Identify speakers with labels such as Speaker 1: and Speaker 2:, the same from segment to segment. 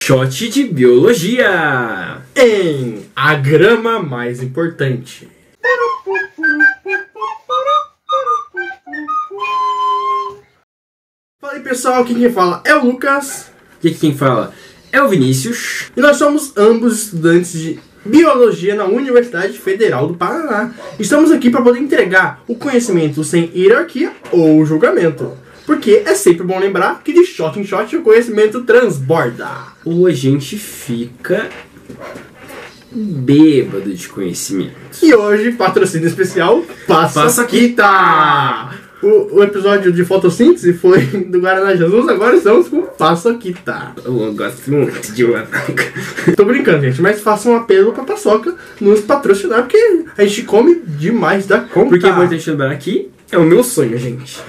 Speaker 1: Shot de biologia
Speaker 2: em A Grama Mais Importante. Fala aí, pessoal, aqui quem fala é o Lucas.
Speaker 1: E aqui quem fala é o Vinícius.
Speaker 2: E nós somos ambos estudantes de Biologia na Universidade Federal do Paraná. Estamos aqui para poder entregar o conhecimento sem hierarquia ou julgamento. Porque é sempre bom lembrar que de shot em shot o conhecimento transborda.
Speaker 1: Ou a gente fica bêbado de conhecimento.
Speaker 2: E hoje, patrocínio especial, Paçoquita! O episódio de fotossíntese foi do Guaraná Jesus, agora estamos com Paçoquita.
Speaker 1: Eu gosto muito de uma.
Speaker 2: Tô brincando, gente, mas façam um apelo pra Paçoca nos patrocinar, porque a gente come demais da conta.
Speaker 1: Porque é importante lembrar aqui, é o meu sonho, gente.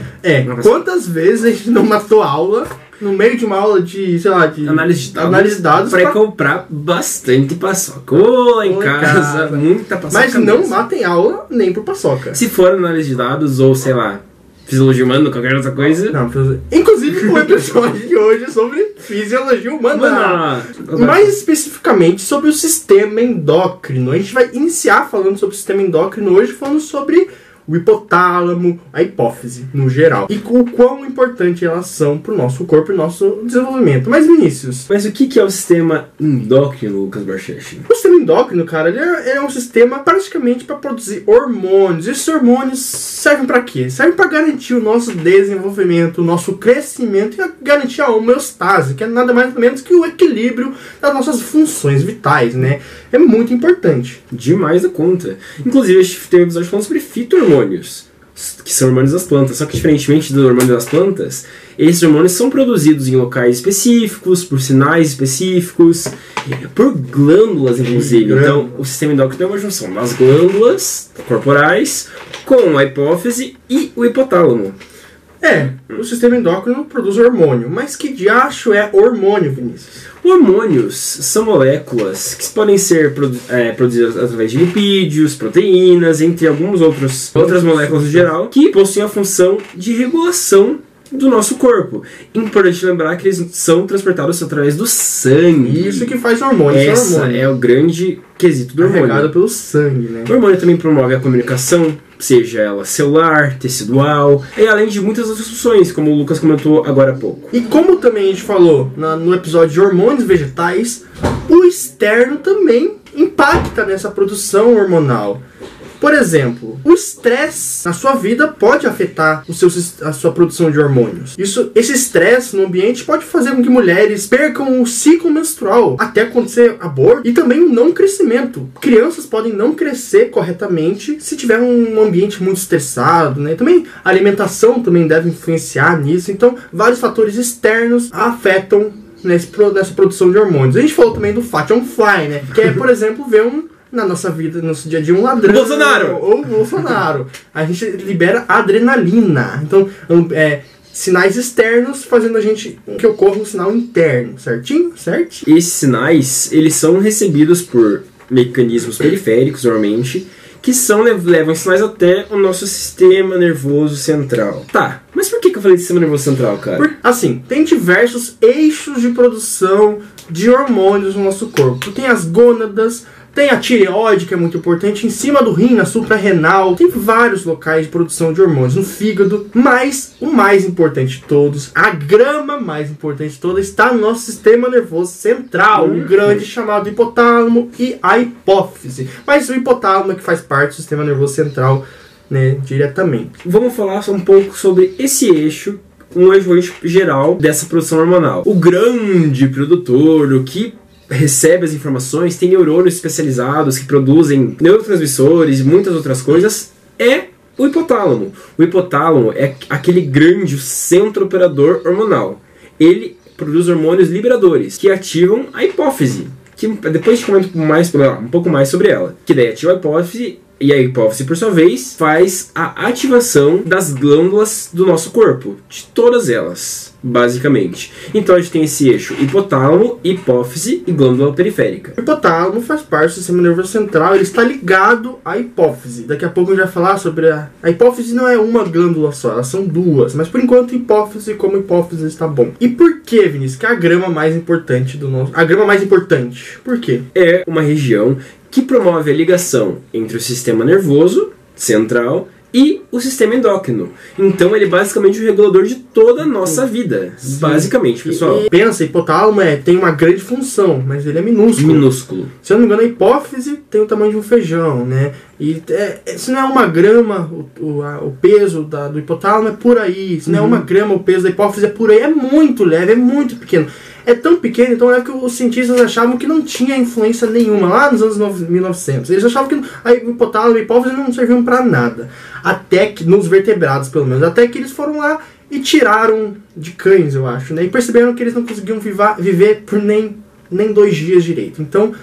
Speaker 2: Quantas vezes a gente não matou aula no meio de uma aula de, sei lá, de
Speaker 1: análise de dados
Speaker 2: pra
Speaker 1: comprar bastante paçoca. Ou em casa, muita paçoca.
Speaker 2: Mas não matem aula nem por paçoca.
Speaker 1: Se for análise de dados ou, sei lá, fisiologia humana, qualquer outra coisa.
Speaker 2: Não, inclusive o episódio de hoje é sobre fisiologia humana. Mais especificamente sobre o sistema endócrino. A gente vai iniciar falando sobre o sistema endócrino hoje, falando sobre o hipotálamo, a hipófise, no geral. E o quão importante elas são pro nosso corpo e nosso desenvolvimento. Mas, Vinícius...
Speaker 1: Mas o que é o sistema endócrino, Lucas Barchechi?
Speaker 2: O sistema endócrino, cara, ele é um sistema praticamente para produzir hormônios. Esses hormônios servem para quê? Servem para garantir o nosso desenvolvimento, o nosso crescimento e garantir a homeostase, que é nada mais ou menos que o equilíbrio das nossas funções vitais, né? É muito importante.
Speaker 1: Demais da conta. Inclusive, a gente tem um episódio falando sobre fito-hormônios, que são hormônios das plantas. Só que, diferentemente dos hormônios das plantas, esses hormônios são produzidos em locais específicos, por sinais específicos, por glândulas, inclusive. Então, o sistema endócrino é uma junção das glândulas corporais com a hipófise e o hipotálamo.
Speaker 2: O sistema endócrino produz hormônio. Mas que diacho é hormônio, Vinícius?
Speaker 1: Hormônios são moléculas que podem ser produzidas através de lipídios, proteínas, entre algumas outras moléculas no geral, que possuem a função de regulação do nosso corpo. Importante lembrar que eles são transportados através do sangue.
Speaker 2: Isso que faz hormônio.
Speaker 1: Essa é o grande quesito do hormônio.
Speaker 2: Carregado pelo sangue, né?
Speaker 1: O hormônio também promove a comunicação, seja ela celular, tecidual, e além de muitas outras funções, como o Lucas comentou agora há pouco.
Speaker 2: E como também a gente falou no episódio de hormônios vegetais, o externo também impacta nessa produção hormonal. Por exemplo, o estresse na sua vida pode afetar a sua produção de hormônios. Esse estresse no ambiente pode fazer com que mulheres percam o ciclo menstrual, até acontecer aborto, e também o não crescimento. Crianças podem não crescer corretamente se tiver um ambiente muito estressado, né? Também a alimentação também deve influenciar nisso. Então, vários fatores externos afetam nessa produção de hormônios. A gente falou também do Fat on Fly, né? Que é, por exemplo, ver na nossa vida, no nosso dia a dia, um ladrão. Ou Bolsonaro. A gente libera adrenalina. Então, sinais externos fazendo que ocorra um sinal interno. Certinho? Certo?
Speaker 1: Esses sinais, eles são recebidos por mecanismos periféricos, normalmente, que levam sinais até o nosso sistema nervoso central. Tá, mas por que eu falei de sistema nervoso central, cara?
Speaker 2: Assim, tem diversos eixos de produção de hormônios no nosso corpo. Tem as gônadas, tem a tireoide, que é muito importante, em cima do rim, na suprarrenal. Tem vários locais de produção de hormônios no fígado, mas o mais importante de todos, a grama mais importante de todas, está no nosso sistema nervoso central, um grande chamado hipotálamo e a hipófise. Mas o hipotálamo é que faz parte do sistema nervoso central, né, diretamente.
Speaker 1: Vamos falar um pouco sobre esse eixo, um eixo geral dessa produção hormonal. O grande produtor, o que recebe as informações, tem neurônios especializados que produzem neurotransmissores e muitas outras coisas, é o hipotálamo. O hipotálamo é aquele grande centro operador hormonal. Ele produz hormônios liberadores que ativam a hipófise, que depois a gente comenta um pouco mais sobre ela, que daí ativa a hipófise E a hipófise, por sua vez, faz a ativação das glândulas do nosso corpo, de todas elas, basicamente. Então a gente tem esse eixo hipotálamo, hipófise e glândula periférica.
Speaker 2: O hipotálamo faz parte do sistema nervoso central, ele está ligado à hipófise. Daqui a pouco a gente vai falar sobre a hipófise. Não é uma glândula só, elas são duas, mas por enquanto hipófise como hipófise está bom. E por que, Vinícius, que é a grama mais importante do nosso... A grama mais importante, por quê?
Speaker 1: É uma região que promove a ligação entre o sistema nervoso central e o sistema endócrino. Então ele é basicamente o regulador de toda a nossa vida. Sim. Basicamente, pessoal.
Speaker 2: Pensa, hipotálamo tem uma grande função, mas ele é minúsculo.
Speaker 1: Minúsculo.
Speaker 2: Se eu não me engano, a hipófise tem o tamanho de um feijão, né? E se não é uma grama, o peso do hipotálamo é por aí. Se não é uma grama, o peso da hipófise é por aí. É muito leve, é muito pequeno. É tão pequeno, então é que os cientistas achavam que não tinha influência nenhuma lá nos anos 1900. Eles achavam que o hipotálamo e a hipófise não serviam para nada. Até que, nos vertebrados pelo menos, até que eles foram lá e tiraram de cães, eu acho, né? E perceberam que eles não conseguiam viver por nem 2 dias direito. Então,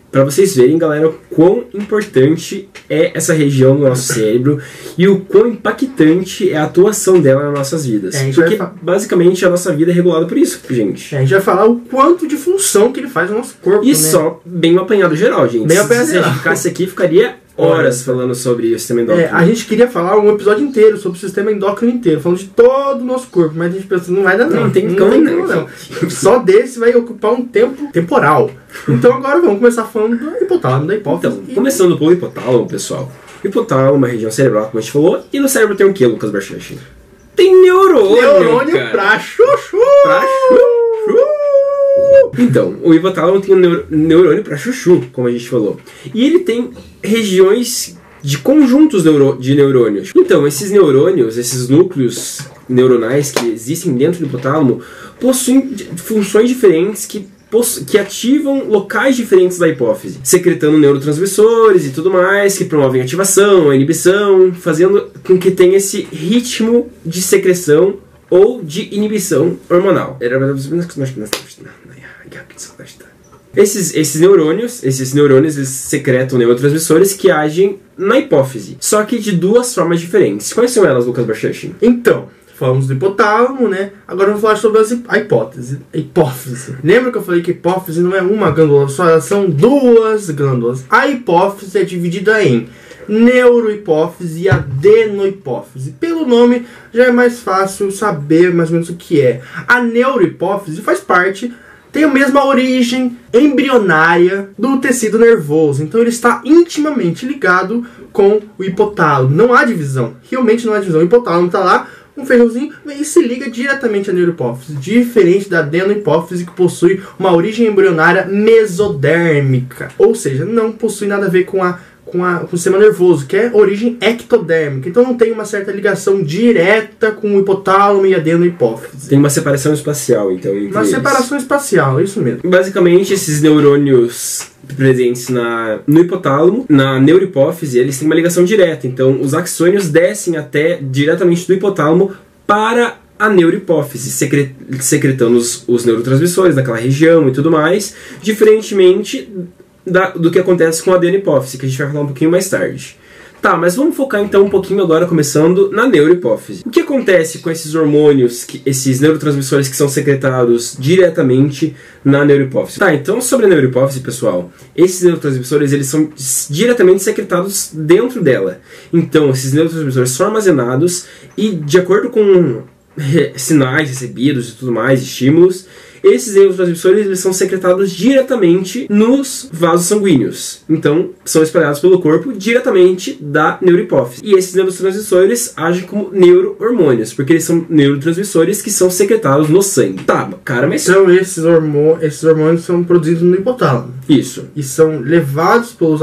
Speaker 1: para vocês verem, galera, o quão importante é essa região do nosso cérebro e o quão impactante é a atuação dela nas nossas vidas. Porque, basicamente, a nossa vida é regulada por isso, gente.
Speaker 2: A gente vai falar o quanto de função que ele faz no nosso corpo,
Speaker 1: e né? Só bem apanhado geral, gente.
Speaker 2: Bem apanhado
Speaker 1: geral. Se a gente ficasse aqui, ficaria horas falando sobre o sistema endócrino.
Speaker 2: A gente queria falar um episódio inteiro sobre o sistema endócrino inteiro, falando de todo o nosso corpo, mas a gente pensou, não vai dar não.
Speaker 1: Não tem como não.
Speaker 2: Só desse vai ocupar um tempo temporal. Então agora vamos começar falando do hipotálamo, da hipófise.
Speaker 1: Então, começando pelo hipotálamo, pessoal. O hipotálamo é uma região cerebral, como a gente falou, e no cérebro tem o que, Lucas Barchachin? Tem neurônio,
Speaker 2: neurônio pra chuchu!
Speaker 1: Pra chuchu! Então, o hipotálamo tem um neurônio para chuchu, como a gente falou. E ele tem regiões de conjuntos de neurônios. Então, esses neurônios, esses núcleos neuronais que existem dentro do hipotálamo, possuem funções diferentes que ativam locais diferentes da hipófise, secretando neurotransmissores e tudo mais, que promovem a ativação, a inibição, fazendo com que tenha esse ritmo de secreção ou de inibição hormonal. Esses neurônios eles secretam neurotransmissores que agem na hipófise, só que de 2 formas diferentes. Quais são elas, Lucas Barchachin?
Speaker 2: Então, falamos do hipotálamo, né? Agora vamos falar sobre a hipófise. Lembra que eu falei que a hipófise não é uma glândula só, elas são 2 glândulas. A hipófise é dividida em neurohipófise e adenohipófise. Pelo nome já é mais fácil saber mais ou menos o que é. A neurohipófise tem a mesma origem embrionária do tecido nervoso. Então ele está intimamente ligado com o hipotálamo. Não há divisão. Realmente não há divisão. O hipotálamo está lá, um feijãozinho, e se liga diretamente à neurohipófise. Diferente da adenohipófise, que possui uma origem embrionária mesodérmica. Ou seja, não possui nada a ver com o sistema nervoso, que é origem ectodérmica. Então não tem uma certa ligação direta com o hipotálamo e a adenohipófise.
Speaker 1: Tem uma separação espacial, então.
Speaker 2: Uma separação espacial, isso mesmo.
Speaker 1: Basicamente, esses neurônios presentes no hipotálamo, na neurohipófise, eles têm uma ligação direta. Então, os axônios descem diretamente do hipotálamo para a neurohipófise, secretando os neurotransmissores daquela região e tudo mais, diferentemente do que acontece com a adenohipófise, que a gente vai falar um pouquinho mais tarde. Tá, mas vamos focar então um pouquinho agora, começando na neurohipófise. O que acontece com esses hormônios, esses neurotransmissores que são secretados diretamente na neurohipófise? Tá, então sobre a neurohipófise, pessoal, esses neurotransmissores eles são diretamente secretados dentro dela. Então, esses neurotransmissores são armazenados e, de acordo com sinais recebidos e tudo mais, estímulos, esses neurotransmissores eles são secretados diretamente nos vasos sanguíneos. Então, são espalhados pelo corpo diretamente da neurohipófise. E esses neurotransmissores agem como neurohormônios, porque eles são neurotransmissores que são secretados no sangue. Tá, cara, mas...
Speaker 2: Então, esses hormônios são produzidos no hipotálamo.
Speaker 1: Isso.
Speaker 2: E são levados pelos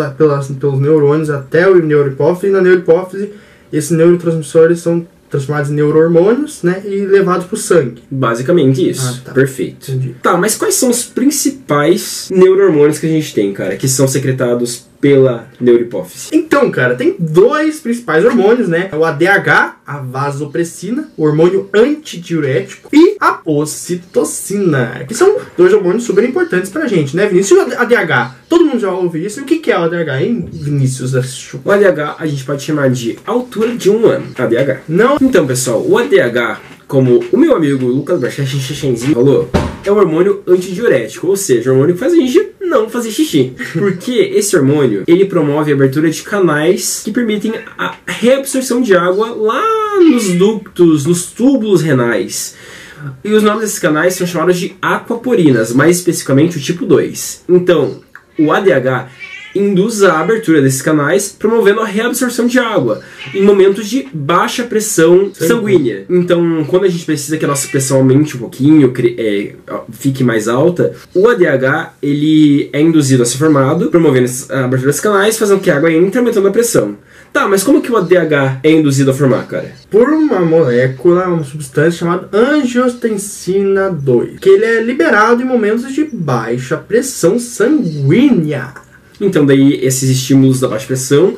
Speaker 2: neurônios até o neurohipófise, e na neurohipófise, esses neurotransmissores são transformados em neurohormônios, né, e levados para o sangue.
Speaker 1: Basicamente isso.
Speaker 2: Tá.
Speaker 1: Perfeito.
Speaker 2: Entendi.
Speaker 1: Tá, mas quais são os principais neurohormônios que a gente tem, cara, que são secretados pela neurohipófise?
Speaker 2: Então, cara, tem dois principais hormônios, né? O ADH, a vasopressina, o hormônio antidiurético, e a ocitocina, que são dois hormônios super importantes pra gente, né, Vinícius? E o ADH? Todo mundo já ouve isso. E o que é o ADH, hein, Vinícius?
Speaker 1: O ADH a gente pode chamar de altura de 1 ano. ADH.
Speaker 2: Não.
Speaker 1: Então, pessoal, o ADH, como o meu amigo Lucas Barchenzinho falou, é um hormônio antidiurético, ou seja, o hormônio que faz a gente não fazer xixi. Porque esse hormônio, ele promove a abertura de canais que permitem a reabsorção de água lá nos ductos, nos túbulos renais. E os nomes desses canais são chamados de aquaporinas, mais especificamente o tipo 2. Então, o ADH induz a abertura desses canais, promovendo a reabsorção de água em momentos de baixa pressão sanguínea. Então, quando a gente precisa que a nossa pressão aumente um pouquinho, fique mais alta, o ADH ele é induzido a ser formado, promovendo a abertura desses canais, fazendo que a água entre, aumentando a pressão. Tá, mas como que o ADH é induzido a formar, cara?
Speaker 2: Por uma molécula, uma substância chamada angiotensina 2, que ele é liberado em momentos de baixa pressão sanguínea.
Speaker 1: Então daí esses estímulos da baixa pressão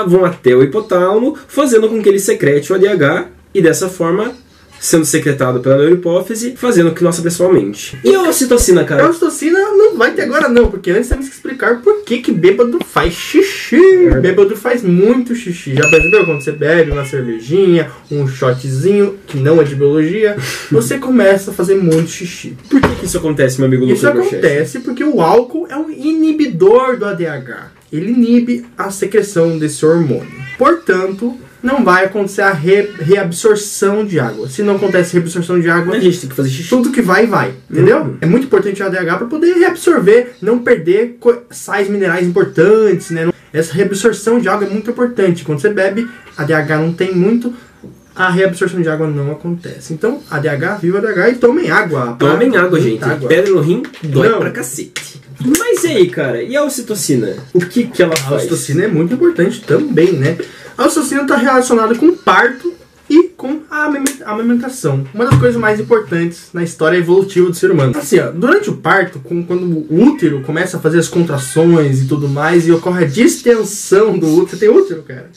Speaker 1: vão até o hipotálamo, fazendo com que ele secrete o ADH e dessa forma sendo secretado pela neurohipófise, fazendo que nossa pressão aumente. E a ocitocina, cara?
Speaker 2: A ocitocina não vai ter agora não, porque antes temos que explicar por que bêbado faz xixi. Bêbado faz muito xixi. Já percebeu quando você bebe uma cervejinha, um shotzinho, que não é de biologia, você começa a fazer muito xixi.
Speaker 1: Por que isso acontece, meu amigo Lucas?
Speaker 2: Isso acontece porque o álcool é um inibidor do ADH. Ele inibe a secreção desse hormônio. Portanto, não vai acontecer a reabsorção de água. Se não acontece reabsorção de água,
Speaker 1: a gente tem que fazer xixi.
Speaker 2: Tudo que vai, entendeu? É muito importante o ADH para poder reabsorver, não perder sais minerais importantes, né? Essa reabsorção de água é muito importante. Quando você bebe, ADH não tem muito, a reabsorção de água não acontece. Então, ADH, viva ADH e tomem água.
Speaker 1: Tomem água, gente. Água. Pedra no rim dói pra cacete. Mas e aí, cara? E a ocitocina? O que ela faz?
Speaker 2: A ocitocina é muito importante também, né? A ocitocina está relacionada com o parto e com a amamentação. Uma das coisas mais importantes na história evolutiva do ser humano. Assim, ó, durante o parto, quando o útero começa a fazer as contrações e tudo mais, e ocorre a distensão do útero. Você tem útero, cara?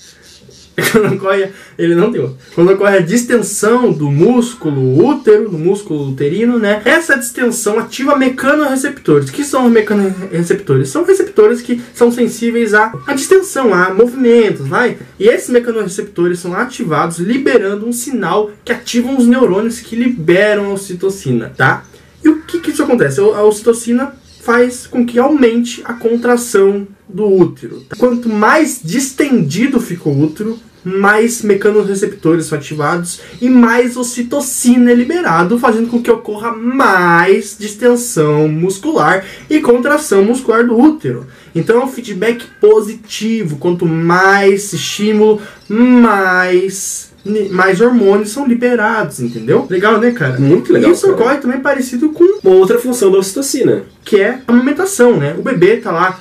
Speaker 2: Quando ocorre, ele não tem outro. Quando ocorre a distensão do músculo útero, do músculo uterino, né? Essa distensão ativa mecanorreceptores. O que são os mecanorreceptores? São receptores que são sensíveis à distensão, a movimentos, vai? E esses mecanorreceptores são ativados, liberando um sinal que ativa os neurônios que liberam a ocitocina, tá? E o que isso acontece? A ocitocina faz com que aumente a contração do útero. Quanto mais distendido fica o útero, mais mecanorreceptores são ativados e mais ocitocina é liberado, fazendo com que ocorra mais distensão muscular e contração muscular do útero. Então é um feedback positivo. Quanto mais estímulo, mais hormônios são liberados, entendeu? Legal, né, cara?
Speaker 1: Muito legal.
Speaker 2: Isso ocorre também parecido com
Speaker 1: uma outra função da ocitocina,
Speaker 2: que é a amamentação, né? O bebê tá lá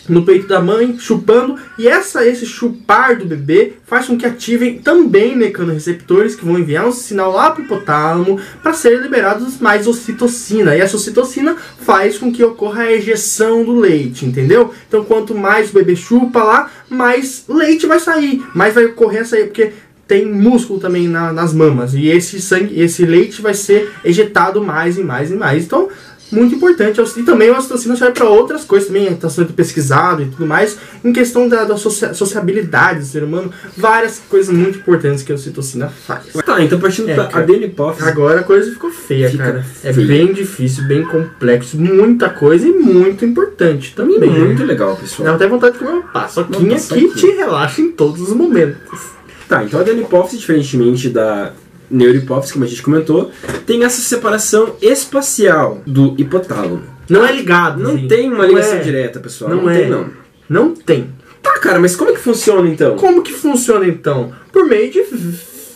Speaker 2: no peito da mãe, chupando, e esse chupar do bebê faz com que ativem também mecanorreceptores que vão enviar um sinal lá para o hipotálamo para serem liberados mais ocitocina. E essa ocitocina faz com que ocorra a ejeção do leite, entendeu? Então, quanto mais o bebê chupa lá, mais leite vai sair, mais vai ocorrer essa aí, porque tem músculo também nas mamas, e esse leite vai ser ejetado mais e mais e mais. Então, muito importante. E também a ocitocina serve para outras coisas também, está sendo pesquisado e tudo mais, em questão da sociabilidade do ser humano, várias coisas muito importantes que a ocitocina faz.
Speaker 1: Tá, então partindo da adenopófise.
Speaker 2: Agora a coisa ficou feia, cara. É bem difícil, bem complexo, muita coisa e muito importante também.
Speaker 1: Muito legal, pessoal.
Speaker 2: Dá até vontade de comer uma paçoquinha que te relaxa em todos os momentos.
Speaker 1: Tá, então a adenopófise, diferentemente da neurohipófise, como a gente comentou, tem essa separação espacial do hipotálamo.
Speaker 2: Não é ligado.
Speaker 1: Não tem uma ligação direta, pessoal. Não tem, não.
Speaker 2: Não tem.
Speaker 1: Tá, cara, mas como é que funciona, então?
Speaker 2: Como que funciona, então? Por meio de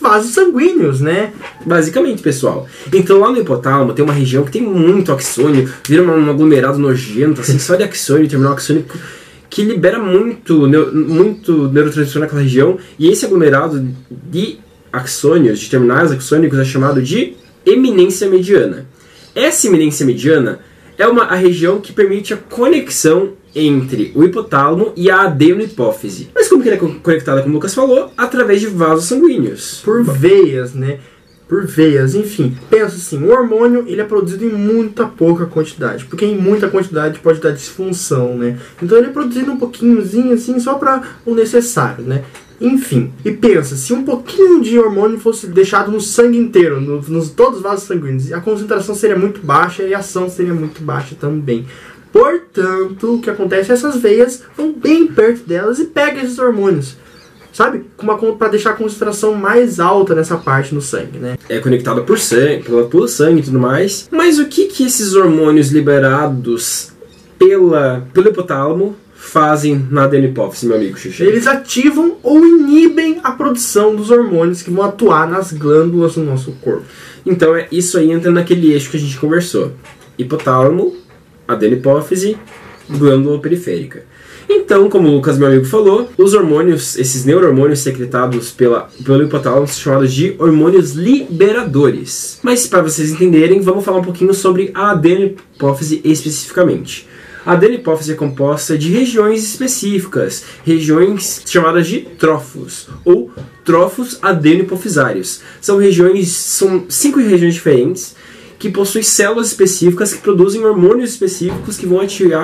Speaker 2: vasos sanguíneos, né?
Speaker 1: Basicamente, pessoal. Então, lá no hipotálamo tem uma região que tem muito axônio, vira um aglomerado nojento, assim, só de axônio, terminal axônico, que libera muito neurotransmissor naquela região, e esse aglomerado de axônios, de terminais axônicos, é chamado de eminência mediana. Essa eminência mediana é a região que permite a conexão entre o hipotálamo e a adenohipófise. Mas como que ela é conectada, como o Lucas falou? Através de vasos sanguíneos.
Speaker 2: Por veias, né? Por veias, enfim. Pensa assim, o hormônio ele é produzido em muita pouca quantidade, porque em muita quantidade pode dar disfunção, né? Então ele é produzido um pouquinhozinho assim, só para o necessário, né? Enfim, e pensa, se um pouquinho de hormônio fosse deixado no sangue inteiro, nos todos os vasos sanguíneos, a concentração seria muito baixa e a ação seria muito baixa também. Portanto, o que acontece é que essas veias vão bem perto delas e pegam esses hormônios, sabe? Para deixar a concentração mais alta nessa parte no sangue, né?
Speaker 1: É conectado por sangue, pelo sangue e tudo mais. Mas o que esses hormônios liberados pelo hipotálamo fazem na adenohipófise, meu amigo Xixi?
Speaker 2: Eles ativam ou inibem a produção dos hormônios que vão atuar nas glândulas do nosso corpo.
Speaker 1: Então isso aí entra naquele eixo que a gente conversou. Hipotálamo, adenohipófise, glândula periférica. Então, como o Lucas, meu amigo, falou, os hormônios, esses neurohormônios secretados pelo hipotálamo são chamados de hormônios liberadores. Mas para vocês entenderem, vamos falar um pouquinho sobre a adenohipófise especificamente. A adenohipófise é composta de regiões específicas, regiões chamadas de trófos, ou trófos adenohipofisários. São 5 regiões diferentes, que possuem células específicas que produzem hormônios específicos que vão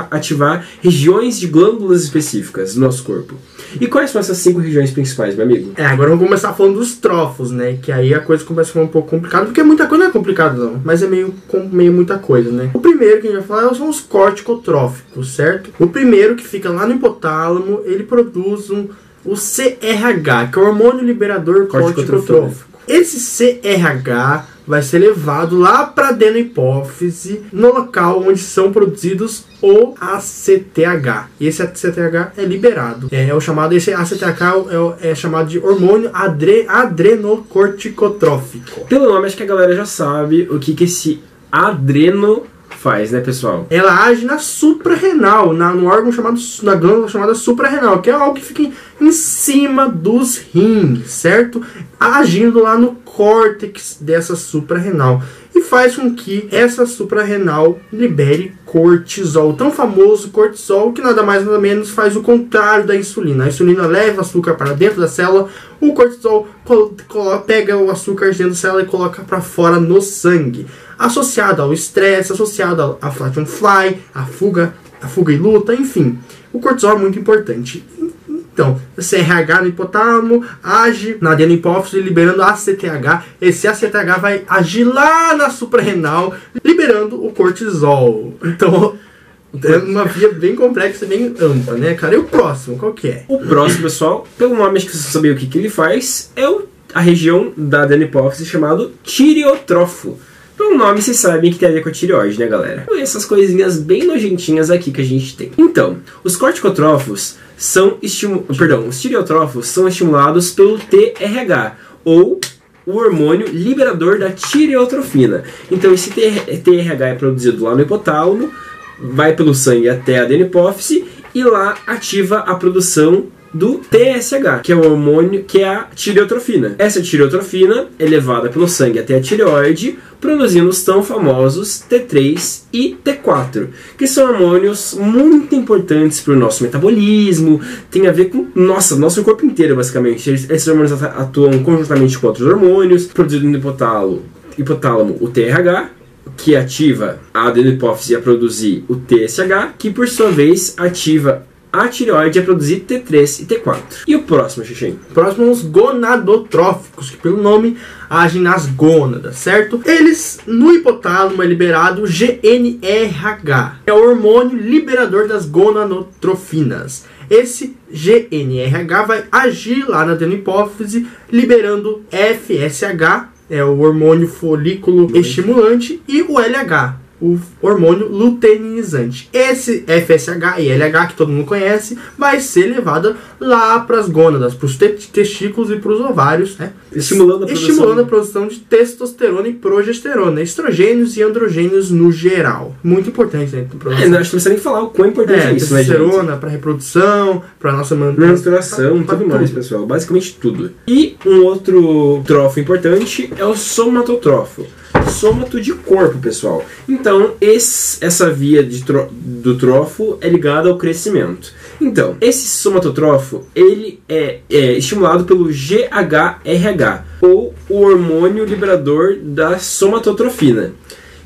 Speaker 1: ativar regiões de glândulas específicas do nosso corpo. E quais são essas 5 regiões principais, meu amigo?
Speaker 2: Agora vamos começar falando dos trófos, né? Que aí a coisa começa a ficar um pouco complicada, porque muita coisa não é complicado não, mas é meio muita coisa, né? O primeiro que a gente vai falar são os corticotróficos, certo? O primeiro, que fica lá no hipotálamo, ele produz o CRH, que é o hormônio liberador corticotrófico. Esse CRH vai ser levado lá para a adenohipófise, no local onde são produzidos o ACTH. E esse ACTH é liberado. Esse ACTH é chamado de hormônio adrenocorticotrófico.
Speaker 1: Pelo nome, acho que a galera já sabe o que esse adreno faz, né, pessoal?
Speaker 2: Ela age na suprarrenal, no órgão na glândula chamada suprarrenal, que é algo que fica em cima dos rins, certo? Agindo lá no córtex dessa suprarrenal e faz com que essa suprarrenal libere cortisol, o tão famoso cortisol, que nada mais nada menos faz o contrário da insulina. A insulina leva açúcar para dentro da célula, o cortisol pega o açúcar dentro da célula e coloca para fora no sangue. Associado ao estresse, associado a fight and fly, a fuga e luta, enfim. O cortisol é muito importante. Então, CRH no hipotálamo age na adenohipófise liberando ACTH. Esse ACTH vai agir lá na suprarrenal liberando o cortisol. Então, é uma via bem complexa e bem ampla, né, cara? E o próximo, qual que é?
Speaker 1: O próximo, pessoal, pelo nome acho que vocês sabem o que ele faz, é a região da adenohipófise chamado tireotrófo. Pelo nome vocês sabem que tem a ver com a tireoide, né, galera? Essas coisinhas bem nojentinhas aqui que a gente tem. Então, os corticotrófos os tireotrófos são estimulados pelo TRH, ou o hormônio liberador da tireotrofina. Então esse TRH é produzido lá no hipotálamo, vai pelo sangue até a adenohipófise e lá ativa a produção do TSH, que é o hormônio, que é a tireotrofina. Essa tireotrofina é levada pelo sangue até a tireoide, produzindo os tão famosos T3 e T4, que são hormônios muito importantes para o nosso metabolismo, tem a ver com nosso corpo inteiro, basicamente. Esses hormônios atuam conjuntamente com outros hormônios, produzido no hipotálamo o TRH, que ativa a adenohipófise a produzir o TSH, que por sua vez ativa a tireoide a produzir T3 e T4. E o próximo, Xixi?
Speaker 2: O próximo são os gonadotróficos, que pelo nome agem nas gônadas, certo? Eles, no hipotálamo, é liberado o GNRH, é o hormônio liberador das gonadotrofinas. Esse GNRH vai agir lá na adenohipófise, liberando FSH, é o hormônio folículo estimulante, e o LH, o hormônio luteinizante. Esse FSH e LH, que todo mundo conhece, vai ser levado lá para as gônadas, para os testículos e para os ovários, né? Estimulando a produção de testosterona e progesterona, estrogênios e androgênios no geral. Muito importante, né?
Speaker 1: Acho que não precisa nem falar o quão importante é isso, né, gente?
Speaker 2: Testosterona para reprodução, para nossa
Speaker 1: menstruação, tudo mais, pessoal. Basicamente tudo. E um outro trófo importante é o somatotrofo, sômato de corpo, pessoal. Então, essa via do trofo é ligada ao crescimento. Então, esse somatotrofo, ele é estimulado pelo GHRH, ou o hormônio liberador da somatotrofina.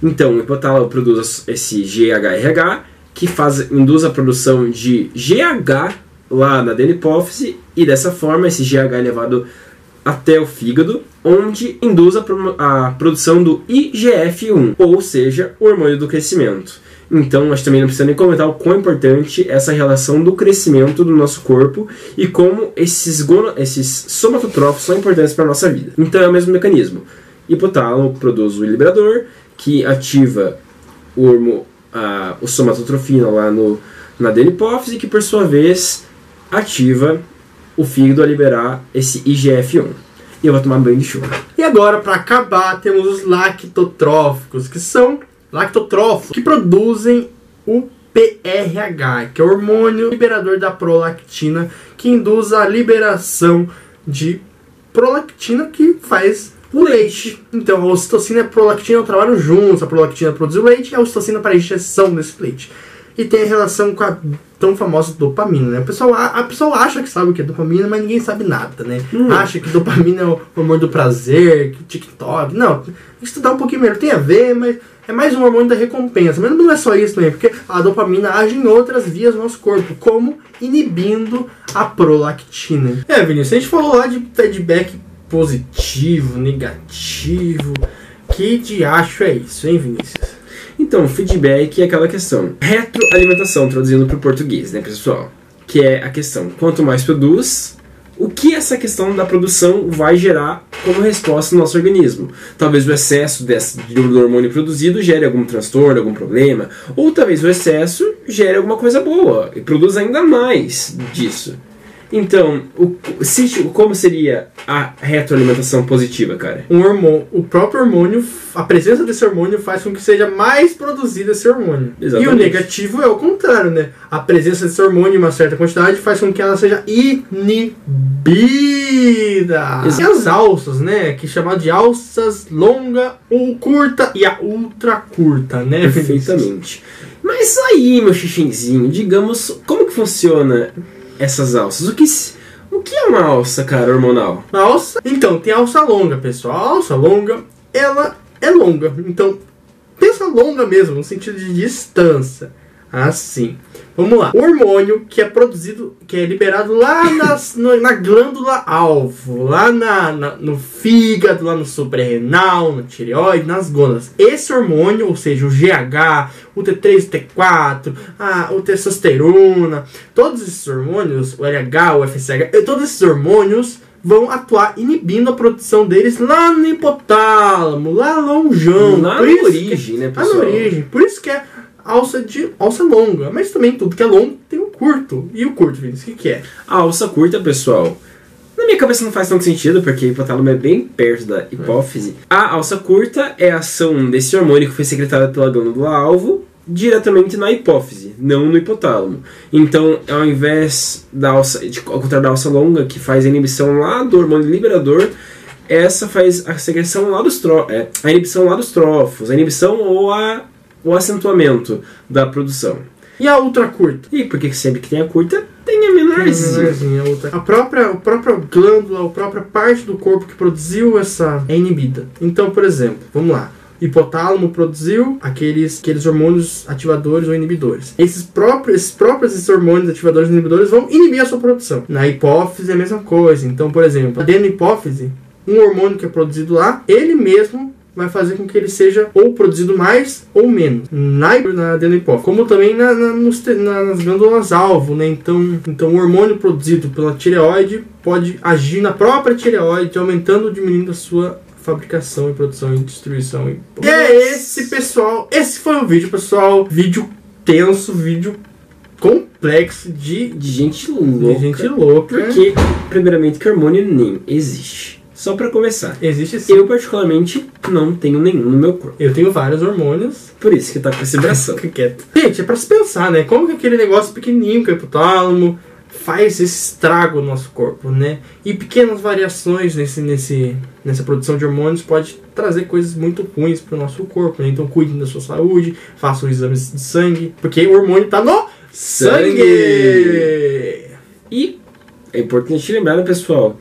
Speaker 1: Então, o hipotálamo produz esse GHRH, que induz a produção de GH lá na adenopófise, e dessa forma esse GH é levado até o fígado, onde induz a produção do IGF-1, ou seja, o hormônio do crescimento. Então, nós também não precisamos nem comentar o quão importante é essa relação do crescimento do nosso corpo e como esses somatotrofos são importantes para a nossa vida. Então, é o mesmo mecanismo. Hipotálamo produz o liberador, que ativa o somatotrofina lá na adenopófise, que por sua vez ativa o fígado a liberar esse IGF-1. E eu vou tomar banho de chuva.
Speaker 2: E agora, para acabar, temos os lactotróficos, que são lactotróficos que produzem o PRH, que é o hormônio liberador da prolactina, que induz a liberação de prolactina, que faz o leite. Então, a ocitocina e a prolactina trabalham juntos. A prolactina produz o leite e a ocitocina para a injeção desse leite. E tem a relação com a tão famosa dopamina, né? A pessoa acha que sabe o que é dopamina, mas ninguém sabe nada, né? Acha que dopamina é o hormônio do prazer, que TikTok... Não, tem que estudar um pouquinho melhor. Tem a ver, mas é mais um hormônio da recompensa. Mas não é só isso também, porque a dopamina age em outras vias do nosso corpo, como inibindo a prolactina. Vinícius, a gente falou lá de feedback positivo, negativo. Que diacho é isso, hein, Vinícius?
Speaker 1: Então, feedback é aquela questão. Retroalimentação, traduzindo para o português, né, pessoal? Que é a questão, quanto mais produz, o que essa questão da produção vai gerar como resposta no nosso organismo? Talvez o excesso do hormônio produzido gere algum transtorno, algum problema, ou talvez o excesso gere alguma coisa boa e produza ainda mais disso. Então, como seria a retroalimentação positiva, cara?
Speaker 2: O próprio hormônio, a presença desse hormônio faz com que seja mais produzido esse hormônio.
Speaker 1: Exatamente.
Speaker 2: E o negativo é o contrário, né? A presença desse hormônio em uma certa quantidade faz com que ela seja inibida. E as alças, né? Que é chamado de alças longa ou curta e a ultra curta, né?
Speaker 1: Perfeitamente. Mas aí, meu xixinzinho, digamos, como que funciona essas alças? O que é uma alça, cara, hormonal?
Speaker 2: Uma alça? Então, tem a alça longa, pessoal. A alça longa, ela é longa. Então, pensa longa mesmo, no sentido de distância. Assim. Vamos lá. O hormônio que é produzido, que é liberado lá na glândula alvo, lá no fígado, lá no suprarrenal, no tireoide, nas gônadas. Esse hormônio, ou seja, o GH, o T3, o T4, o testosterona, todos esses hormônios, o LH, o FSH, todos esses hormônios vão atuar inibindo a produção deles lá no hipotálamo, lá longeão.
Speaker 1: Lá na origem, né, pessoal?
Speaker 2: Lá na origem. Por isso que é alça longa, mas também tudo que é longo tem o curto. E o curto, Vinícius, o que é?
Speaker 1: A alça curta, pessoal, na minha cabeça não faz tanto sentido, porque o hipotálamo é bem perto da hipófise. A alça curta é a ação desse hormônio que foi secretado pela glândula alvo diretamente na hipófise, não no hipotálamo. Então, ao invés da alça, ao contrário da alça longa, que faz a inibição lá do hormônio liberador, essa faz a secreção lá dos a inibição lá dos trófos, a inibição ou o acentuamento da produção.
Speaker 2: E a ultra curta?
Speaker 1: E porque sempre que tem a curta, tem a menorzinha.
Speaker 2: A própria glândula, a própria parte do corpo que produziu essa é inibida. Então, por exemplo, vamos lá. Hipotálamo produziu aqueles hormônios ativadores ou inibidores. Esses próprios hormônios ativadores e inibidores vão inibir a sua produção. Na hipófise é a mesma coisa. Então, por exemplo, dentro da hipófise, um hormônio que é produzido lá, ele mesmo vai fazer com que ele seja ou produzido mais ou menos na adenopófise, como também nas glândulas alvo, né? Então o hormônio produzido pela tireoide pode agir na própria tireoide, aumentando ou diminuindo a sua fabricação e produção e distribuição. E é esse, pessoal. Esse foi o vídeo, pessoal. Vídeo tenso, vídeo complexo de
Speaker 1: gente louca. Porque, primeiramente, que hormônio nem existe. Só pra começar.
Speaker 2: Existe sim.
Speaker 1: Eu, particularmente, não tenho nenhum no meu corpo.
Speaker 2: Eu tenho vários hormônios.
Speaker 1: Por isso que tá com esse bração.
Speaker 2: Fica quieto. Gente, é pra se pensar, né? Como que aquele negócio pequenininho que é hipotálamo faz esse estrago no nosso corpo, né? E pequenas variações nessa produção de hormônios pode trazer coisas muito ruins para o nosso corpo, né? Então cuidem da sua saúde, façam exames de sangue, porque o hormônio está no sangue!
Speaker 1: E é importante lembrar, né, pessoal,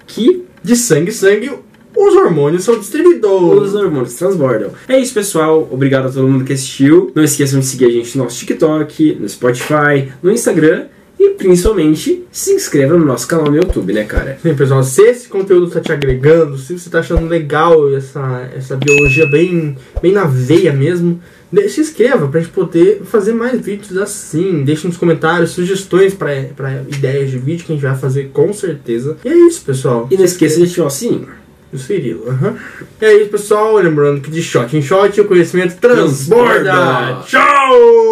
Speaker 1: que
Speaker 2: de sangue, os hormônios são distribuídos.
Speaker 1: Os hormônios transbordam. É isso, pessoal. Obrigado a todo mundo que assistiu. Não esqueçam de seguir a gente no nosso TikTok, no Spotify, no Instagram. E principalmente, se inscreva no nosso canal no YouTube, né, cara?
Speaker 2: Sim, pessoal, se esse conteúdo está te agregando, se você está achando legal essa biologia bem na veia mesmo, se inscreva pra gente poder fazer mais vídeos assim. Deixe nos comentários sugestões para ideias de vídeo que a gente vai fazer com certeza. E é isso, pessoal.
Speaker 1: E não esqueça de ativar o sininho.
Speaker 2: O Cirilo, E é isso, pessoal. Lembrando que de shot em shot o conhecimento transborda. Tchau!